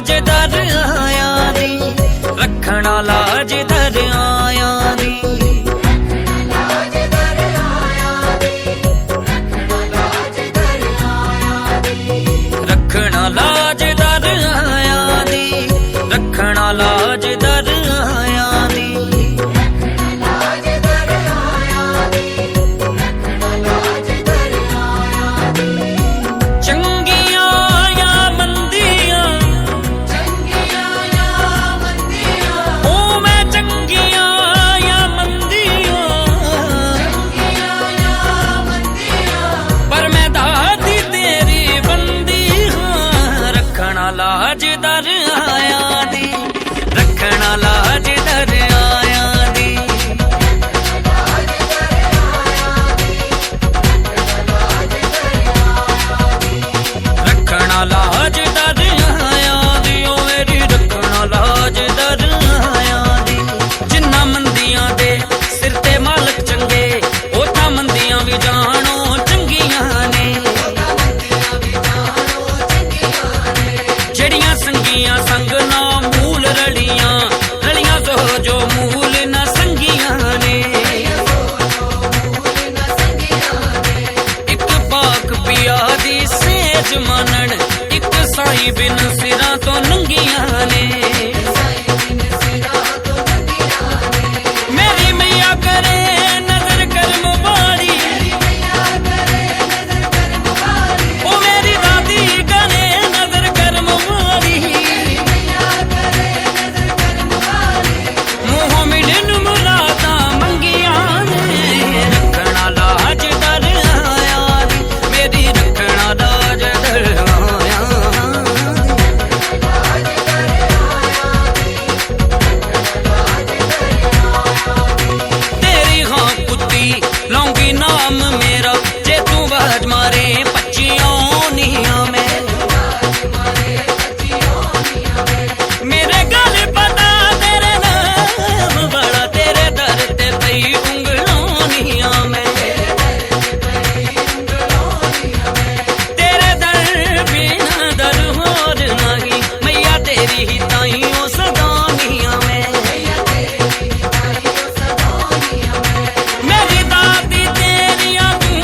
लाज दर आया दी, रखना लाज दर आया दी। रखना लाज दर आया दी, रखना लाज दर आया दी। लाज दर आया दी, रखना लाज दर आया दी। रखना लाज दर आया दी, ओ मेरी रखना लाज दर आया दी। जिन्ना मंदियां दे सिर ते मालक चंगे, ओ तां मंदियां भी जानो चंगियां ने। जड़ियां संगियां संग ना मूल रलियां, रलियां सो जो मूल ना संगियां ने। एक पाक पिया दी सेज मानन, एक साई बिन सिरां तो नंगियां ने। मेरी मैया करे नजर करम वाली, ओ मेरी दादी करे नजर करम वाली। मुँह मिलन मुरादा मंगिया ने, रखना लाज दर आया दी, मेरी रखना लाज दर आया दी। तेरी हाँ कुत्ती लौंगी नाम मेरा, जे तू बाज मारे पच्चियों निया में। मेरे गल पता तेरे नाम बड़ा, तेरे दर ते पई उंगलों निया में। तेरे दर बिना दर होर नहीं, मैया तेरी ही ताई ओ सदानिया में। मेरी दादी तेरिया तू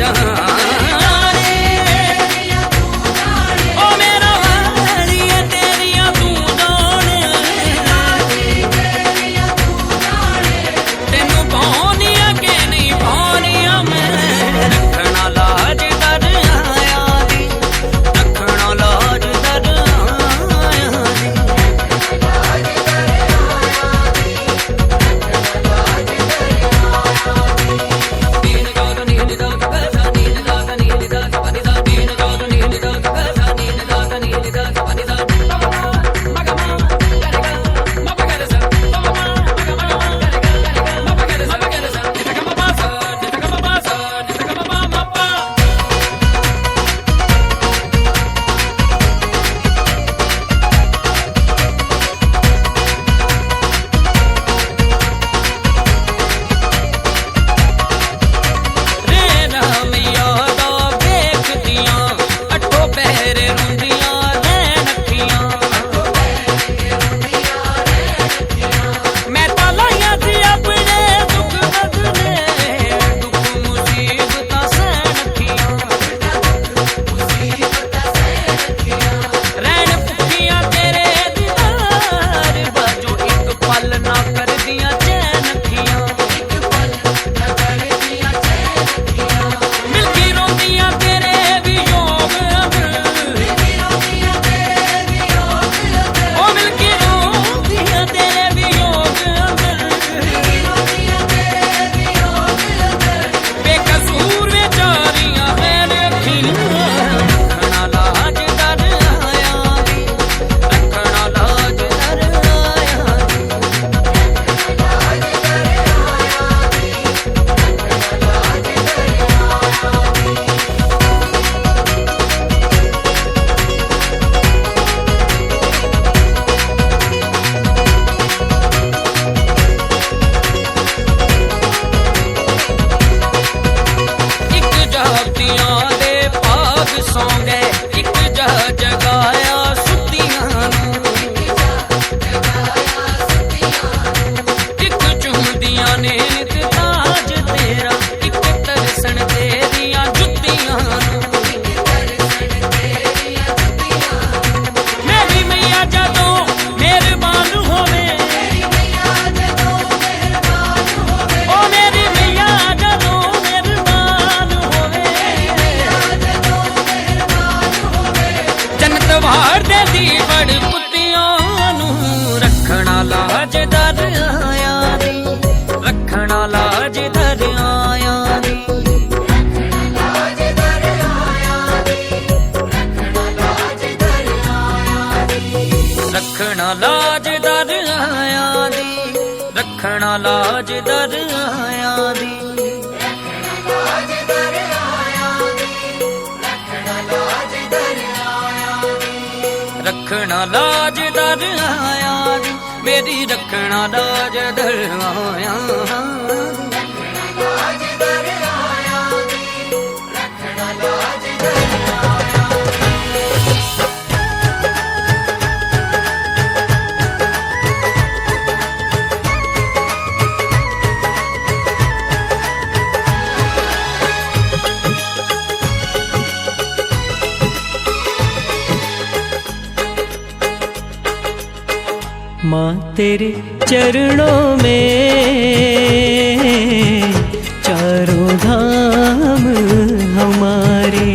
जाने, ओ मेरा वाली तेरिया तू जाने। तेनू पानिया के नहीं पानिया मैं, रखना लाज दर आया दी, रखना लाज दर आया दी। रखना लाज दरियां दी। रखना लाज दरियां दी, मेरी रखना लाज दरियां दी। माँ तेरे चरणों में चारों धाम हमारे।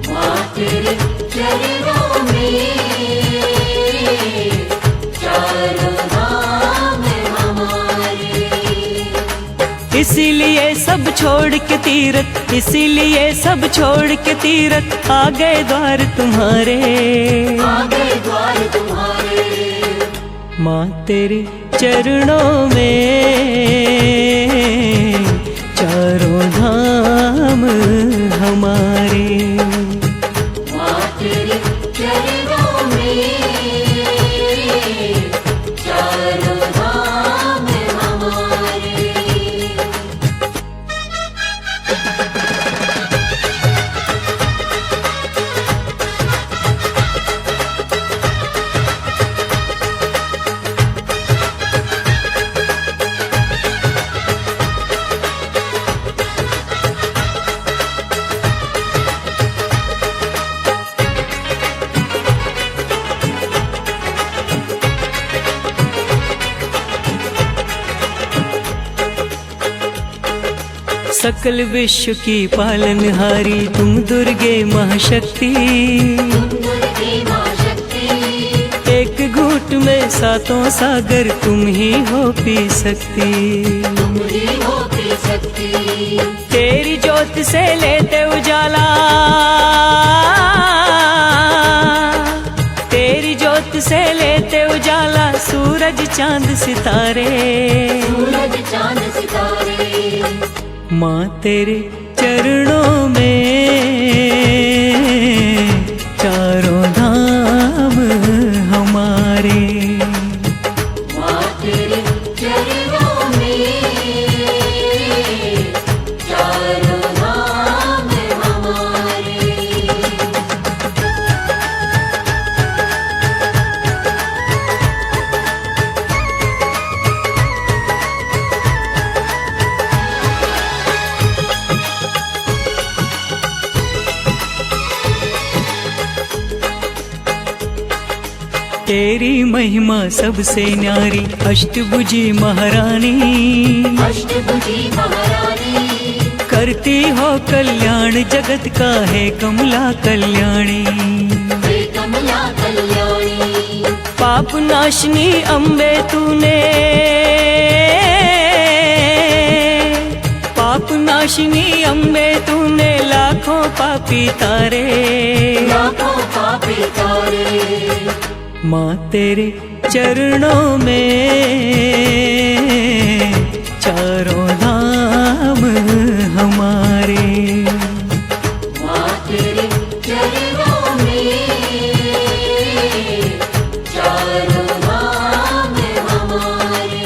माँ तेरे चरणों में चारों धाम हमारे। इसीलिए सब छोड़ के तीरथ, इसीलिए सब छोड़ के तीरथ आ गए द्वार तुम्हारे। आ गए द्वार तुम्हारे। माँ तेरे चरणों में चारों धाम हमारे। माँ तेरे चरणों में चारों धाम हमारे। सकल विश्व की पालनहारी तुम दुर्गे महाशक्ति। दुर्गे माँ शक्ति। एक घूंट में सातों सागर तुम ही हो पी सकती। तुम ही हो पी सकती। तेरी ज्योत से लेते उजाला, तेरी ज्योत से लेते उजाला सूरज चांद सितारे। सूरज चांद सितारे। माँ तेरे चरणों में चारों धाम हमारे। माँ तेरे चरणों में चारों धाम हमारे। तेरी महिमा सबसे न्यारी अष्टभुजी महारानी। अष्टभुजी महारानी। करती हो कल्याण जगत का है कमला कल्याणी। हे कमला कल्याणी। पाप नाशनी अम्बे तूने, पाप नाशनी अम्बे तूने लाखों पापी तारे। लाखों पापी तारे। माँ तेरे चरणों में चारों धाम हमारे। माँ तेरे चरणों में चारों धाम हमारे।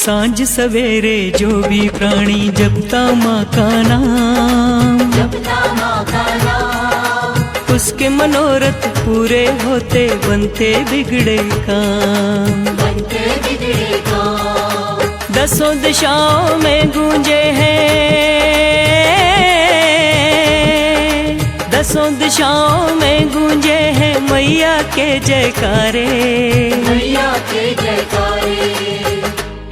सांझ सवेरे जो भी प्राणी जपता माँ का नाम, जपता माँ का नाम, उसके मनोरथ पूरे होते बनते बिगड़े काम। बनते बिगड़े काम। दसों दिशाओं में गूंजे हैं, दसों दिशाओं में गूंजे हैं मैया के जयकारे। मैया के जयकारे।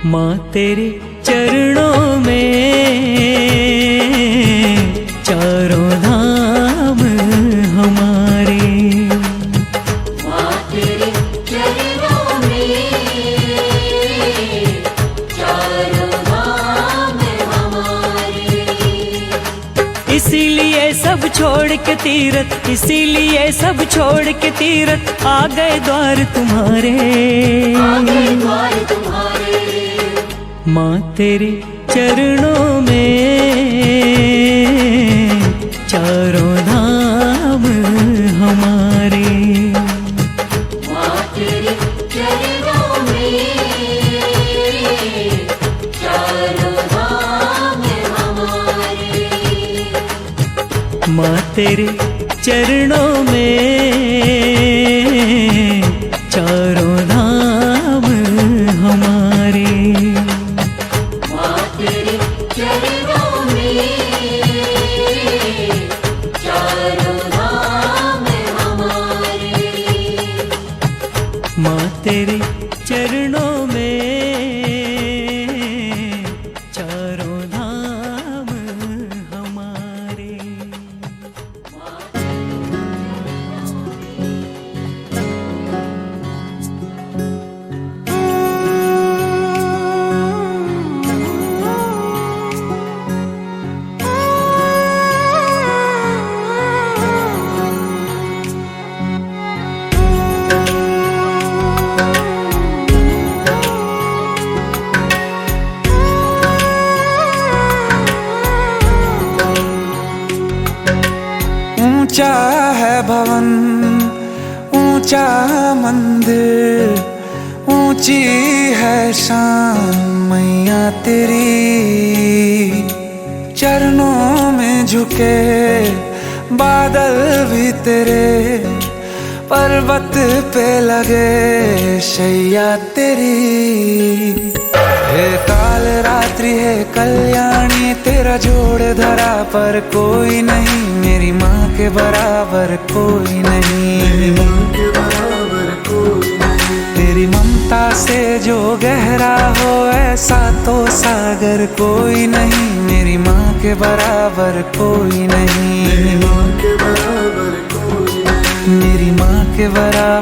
माँ तेरे चरणों में चारों धाम हमारे। माँ तेरे चरणों में चारों धाम हमारे। इसीलिए सब छोड़ के तीरथ, इसीलिए सब छोड़ के तीरथ आ गए द्वार तुम्हारे। आगे द्वार तुम्हारे। माँ तेरे चरणों में चारों धाम हमारे। माँ तेरे चरणों में चारों धाम हमारे। माँ तेरे चरणों में चारों धाम हमारे। माँ तेरे चरणों में चारों धाम हमारे। माँ तेरे चरणों में चारों धाम हमारे। ऊंचा है भवन, ऊंचा मंदिर, ऊंची है शान मैया तेरी। चरणों में झुके बादल भी तेरे, पर्वत पे लगे शैया तेरी। हे काल रात्रि है कल्याणी, तेरा जोड़ धरा पर कोई नहीं, मेरी माँ के बराबर कोई नहीं। तेरी ममता से जो गहरा हो ऐसा तो सागर कोई नहीं, मेरी माँ के बराबर कोई नहीं। मेरी माँ के बराबर